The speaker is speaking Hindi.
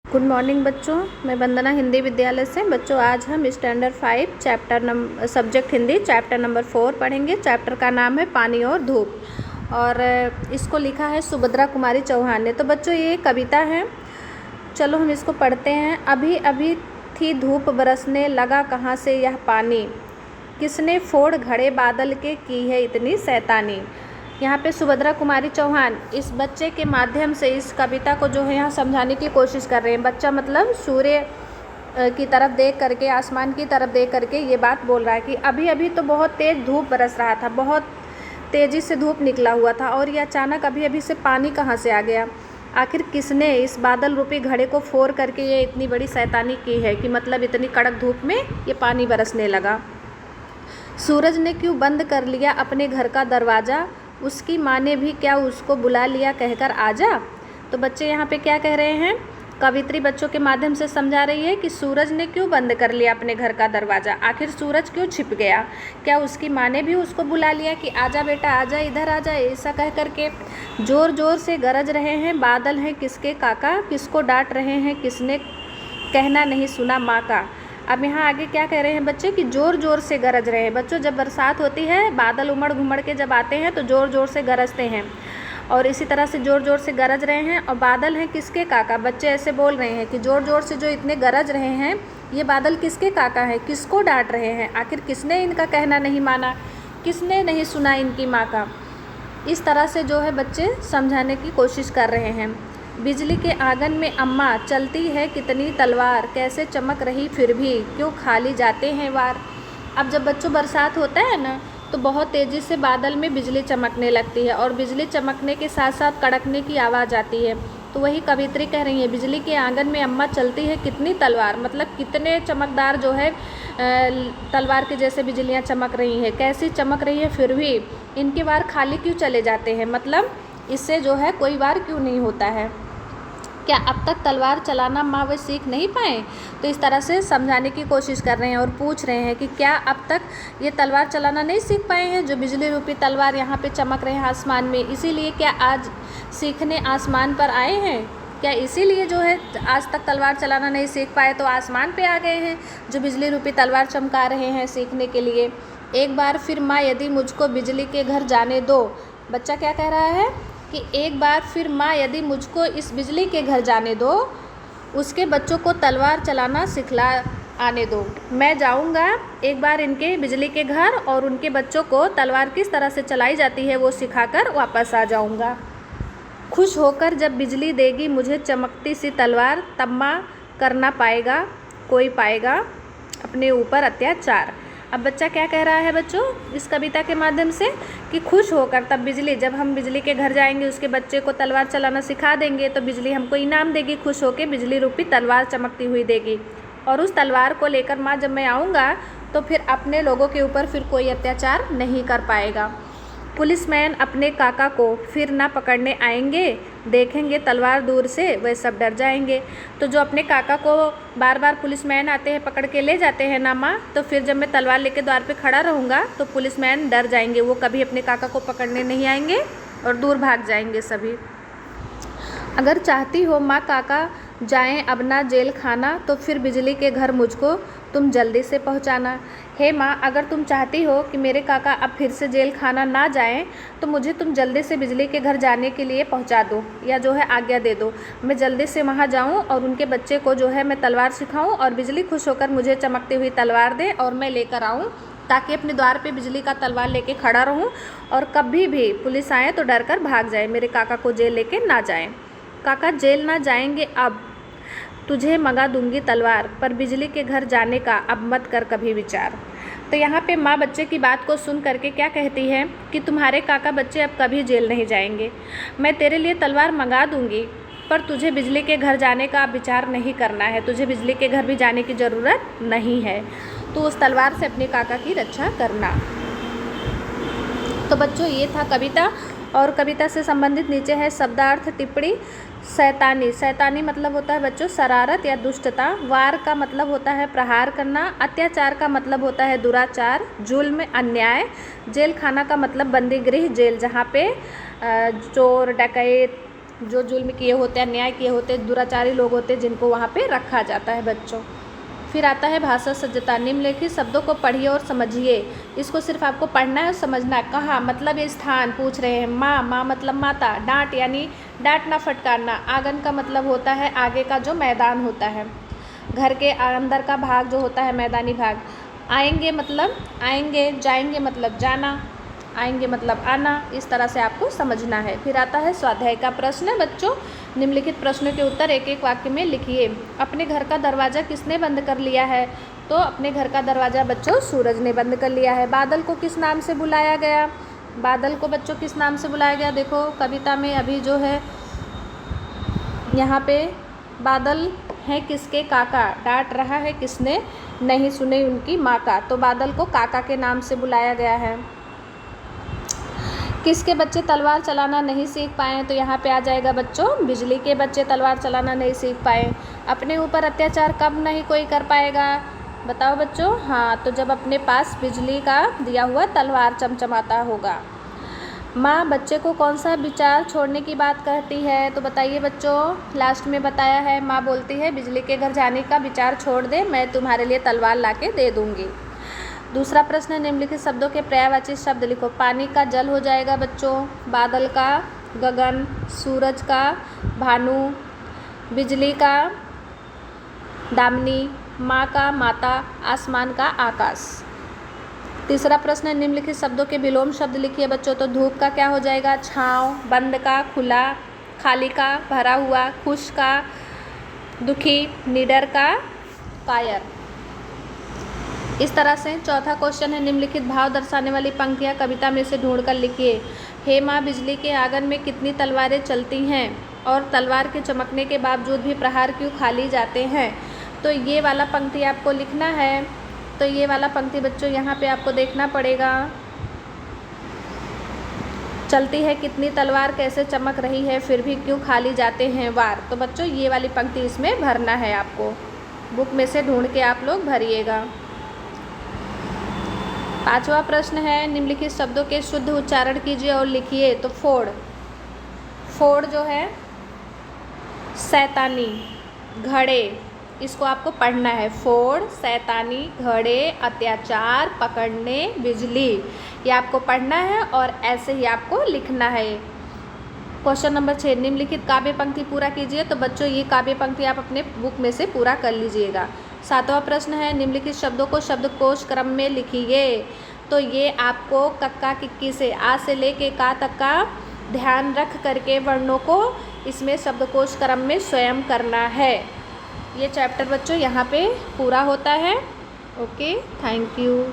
गुड मॉर्निंग बच्चों, मैं वंदना हिंदी विद्यालय से। बच्चों आज हम standard 5 subject Hindi chapter number 4 पढ़ेंगे। चैप्टर का नाम है पानी और धूप और इसको लिखा है सुभद्रा कुमारी चौहान ने। तो बच्चों ये कविता है, चलो हम इसको पढ़ते हैं। अभी अभी थी धूप बरसने लगा कहाँ से यह पानी, किसने फोड़ घड़े बादल के की है इतनी शैतानी। यहाँ पे सुभद्रा कुमारी चौहान इस बच्चे के माध्यम से इस कविता को जो है यहाँ समझाने की कोशिश कर रहे हैं। बच्चा मतलब सूर्य की तरफ देख करके, आसमान की तरफ देख करके ये बात बोल रहा है कि अभी अभी तो बहुत तेज़ धूप बरस रहा था, बहुत तेज़ी से धूप निकला हुआ था और ये अचानक अभी अभी से पानी कहाँ से आ गया। आखिर किसने इस बादल रूपी घड़े को फोड़ करके ये इतनी बड़ी शैतानी की है कि मतलब इतनी कड़क धूप में ये पानी बरसने लगा। सूरज ने क्यों बंद कर लिया अपने घर का दरवाज़ा, उसकी माँ ने भी क्या उसको बुला लिया कहकर आजा। तो बच्चे यहाँ पे क्या कह रहे हैं, कवित्री बच्चों के माध्यम से समझा रही है कि सूरज ने क्यों बंद कर लिया अपने घर का दरवाज़ा, आखिर सूरज क्यों छिप गया, क्या उसकी माँ ने भी उसको बुला लिया कि आजा बेटा आजा, इधर आजा, ऐसा कह करके। ज़ोर ज़ोर से गरज रहे हैं बादल हैं किसके काका, किसको डांट रहे हैं किसने कहना नहीं सुना माँ का। अब यहाँ आगे क्या कह रहे हैं बच्चे कि ज़ोर ज़ोर से गरज रहे हैं। बच्चों जब बरसात होती है, बादल उमड़ घुमड़ के जब आते हैं तो ज़ोर ज़ोर से गरजते हैं और इसी तरह से ज़ोर ज़ोर से गरज रहे हैं। और बादल हैं किसके काका, बच्चे ऐसे बोल रहे हैं कि ज़ोर ज़ोर से जो इतने गरज रहे हैं ये बादल किसके काका हैं, किसको डांट रहे हैं, आखिर किसने इनका कहना नहीं माना, किसने नहीं सुना इनकी माँ का। इस तरह से जो है बच्चे समझाने की कोशिश कर रहे हैं। बिजली के आंगन में अम्मा चलती है कितनी तलवार, कैसे चमक रही फिर भी क्यों खाली जाते हैं वार। अब जब बच्चों बरसात होता है ना तो बहुत तेज़ी से बादल में बिजली चमकने लगती है और बिजली चमकने के साथ साथ कड़कने की आवाज़ आती है। तो वही कवित्री कह रही है, बिजली के आंगन में अम्मा चलती है कितनी तलवार, मतलब कितने चमकदार जो है तलवार के जैसे बिजलियाँ चमक रही हैं, कैसी चमक रही है फिर भी इनके वार खाली क्यों चले जाते हैं, मतलब इससे जो है कोई वार क्यों नहीं होता है। क्या अब तक तलवार चलाना माँ वे सीख नहीं पाए। तो इस तरह से समझाने की कोशिश कर रहे हैं और पूछ रहे हैं कि क्या अब तक ये तलवार चलाना नहीं सीख पाए हैं, जो बिजली रूपी तलवार यहाँ पे चमक रहे हैं आसमान में, इसीलिए क्या आज सीखने आसमान पर आए हैं, क्या इसीलिए जो है आज तक तलवार चलाना नहीं सीख पाए तो आसमान पे आ गए हैं जो बिजली रूपी तलवार चमका रहे हैं सीखने के लिए। एक बार फिर माँ यदि मुझको बिजली के घर जाने दो। बच्चा क्या कह रहा है कि एक बार फिर माँ यदि मुझको इस बिजली के घर जाने दो, उसके बच्चों को तलवार चलाना सिखला आने दो। मैं जाऊँगा एक बार इनके बिजली के घर और उनके बच्चों को तलवार किस तरह से चलाई जाती है वो सिखाकर वापस आ जाऊँगा। खुश होकर जब बिजली देगी मुझे चमकती सी तलवार, तब माँ करना पाएगा कोई पाएगा अपने ऊपर अत्याचार। अब बच्चा क्या कह रहा है बच्चों इस कविता के माध्यम से कि खुश होकर तब बिजली, जब हम बिजली के घर जाएंगे उसके बच्चे को तलवार चलाना सिखा देंगे तो बिजली हमको इनाम देगी, खुश होकर बिजली रूपी तलवार चमकती हुई देगी। और उस तलवार को लेकर माँ जब मैं आऊँगा तो फिर अपने लोगों के ऊपर फिर कोई अत्याचार नहीं कर पाएगा। पुलिसमैन अपने काका को फिर ना पकड़ने आएंगे, देखेंगे तलवार दूर से वे सब डर जाएंगे। तो जो अपने काका को बार बार पुलिसमैन आते हैं पकड़ के ले जाते हैं ना माँ, तो फिर जब मैं तलवार लेके द्वार पे खड़ा रहूँगा तो पुलिसमैन डर जाएंगे, वो कभी अपने काका को पकड़ने नहीं आएंगे और दूर भाग जाएंगे सभी। अगर चाहती हो माँ काका जाएं अब ना जेल खाना, तो फिर बिजली के घर मुझको तुम जल्दी से पहुँचाना। हे माँ अगर तुम चाहती हो कि मेरे काका अब फिर से जेल खाना ना जाएं तो मुझे तुम जल्दी से बिजली के घर जाने के लिए पहुँचा दो या जो है आज्ञा दे दो, मैं जल्दी से वहाँ जाऊँ और उनके बच्चे को जो है मैं तलवार सिखाऊँ और बिजली खुश होकर मुझे चमकती हुई तलवार दे और मैं लेकर आऊँ, ताकि अपने द्वार पे बिजली का तलवार लेके खड़ा रहूँ और कभी भी पुलिस आए तो डर कर भाग जाए, मेरे काका को जेल लेके ना जाएं। काका जेल ना जाएंगे अब तुझे मंगा दूंगी तलवार, पर बिजली के घर जाने का अब मत कर कभी विचार। तो यहाँ पे माँ बच्चे की बात को सुन करके क्या कहती है कि तुम्हारे काका बच्चे अब कभी जेल नहीं जाएंगे, मैं तेरे लिए तलवार मंगा दूंगी, पर तुझे बिजली के घर जाने का अब विचार नहीं करना है, तुझे बिजली के घर भी जाने की ज़रूरत नहीं है, तो उस तलवार से अपने काका की रक्षा करना। तो बच्चों ये था कविता और कविता से संबंधित नीचे है शब्दार्थ टिप्पणी। शैतानी, शैतानी मतलब होता है बच्चों शरारत या दुष्टता। वार का मतलब होता है प्रहार करना। अत्याचार का मतलब होता है दुराचार, जुल्म, अन्याय। जेल खाना का मतलब बंदी गृह, जेल जहाँ पे चोर डकैत जो जुल्म किए होते हैं, अन्याय किए होते हैं, दुराचारी लोग होते हैं, जिनको वहाँ पे रखा जाता है बच्चों। फिर आता है भाषा सज्जता। निम्नलिखित शब्दों को पढ़िए और समझिए। इसको सिर्फ आपको पढ़ना है और समझना है। कहाँ मतलब ये स्थान पूछ रहे हैं। माँ, माँ मतलब माता। डांट यानी डांटना फटकारना। आंगन का मतलब होता है आगे का जो मैदान होता है, घर के अंदर का भाग जो होता है मैदानी भाग। आएंगे मतलब आएंगे, जाएंगे मतलब जाना, आएंगे मतलब आना। इस तरह से आपको समझना है। फिर आता है स्वाध्याय का प्रश्न। बच्चों निम्नलिखित प्रश्नों के उत्तर एक एक वाक्य में लिखिए। अपने घर का दरवाज़ा किसने बंद कर लिया है? तो अपने घर का दरवाज़ा बच्चों सूरज ने बंद कर लिया है। बादल को किस नाम से बुलाया गया? बादल को बच्चों किस नाम से बुलाया गया? देखो कविता में अभी जो है यहाँ पे बादल हैं किसके? काका। डांट रहा है किसने? नहीं सुने उनकी माँ का। तो बादल को काका के नाम से बुलाया गया है। किसके बच्चे तलवार चलाना नहीं सीख पाए? तो यहाँ पे आ जाएगा बच्चों बिजली के बच्चे तलवार चलाना नहीं सीख पाए। अपने ऊपर अत्याचार कब नहीं कोई कर पाएगा? बताओ बच्चों। हाँ, तो जब अपने पास बिजली का दिया हुआ तलवार चमचमाता होगा। माँ बच्चे को कौन सा विचार छोड़ने की बात कहती है? तो बताइए बच्चों, लास्ट में बताया है माँ बोलती है बिजली के घर जाने का विचार छोड़ दे, मैं तुम्हारे लिए तलवार ला के दे दूँगी। दूसरा प्रश्न, निम्नलिखित शब्दों के पर्यायवाची शब्द लिखो। पानी का जल हो जाएगा बच्चों, बादल का गगन, सूरज का भानु, बिजली का दामिनी, माँ का माता, आसमान का आकाश। तीसरा प्रश्न, निम्नलिखित शब्दों के विलोम शब्द लिखिए बच्चों। तो धूप का क्या हो जाएगा? छाँव, बंद का खुला, खाली का भरा हुआ, खुश का दुखी, निडर का कायर। इस तरह से चौथा क्वेश्चन है, निम्नलिखित भाव दर्शाने वाली पंक्तियाँ कविता में से ढूंढकर लिखिए। हे माँ बिजली के आंगन में कितनी तलवारें चलती हैं और तलवार के चमकने के बावजूद भी प्रहार क्यों खाली जाते हैं? तो ये वाला पंक्ति आपको लिखना है। तो ये वाला पंक्ति बच्चों यहाँ पे आपको देखना पड़ेगा। चलती है कितनी तलवार, कैसे चमक रही है, फिर भी क्यों खाली जाते हैं वार। तो बच्चों ये वाली पंक्ति इसमें भरना है आपको। बुक में से ढूंढ के आप लोग भरिएगा। पांचवा प्रश्न है, निम्नलिखित शब्दों के शुद्ध उच्चारण कीजिए और लिखिए। तो फोड़, फोड़ जो है शैतानी, घड़े, इसको आपको पढ़ना है। फोड़, शैतानी, घड़े, अत्याचार, पकड़ने, बिजली, ये आपको पढ़ना है और ऐसे ही आपको लिखना है। क्वेश्चन नंबर 6, निम्नलिखित काव्य पंक्ति पूरा कीजिए। तो बच्चों ये काव्य पंक्ति आप अपने बुक में से पूरा कर लीजिएगा। सातवां प्रश्न है, निम्नलिखित शब्दों को शब्दकोश क्रम में लिखिए। तो ये आपको कक्का किक्की से आ से लेके का तक का ध्यान रख करके वर्णों को इसमें शब्दकोश क्रम में स्वयं करना है। ये चैप्टर बच्चों यहाँ पे पूरा होता है। Okay, thank you.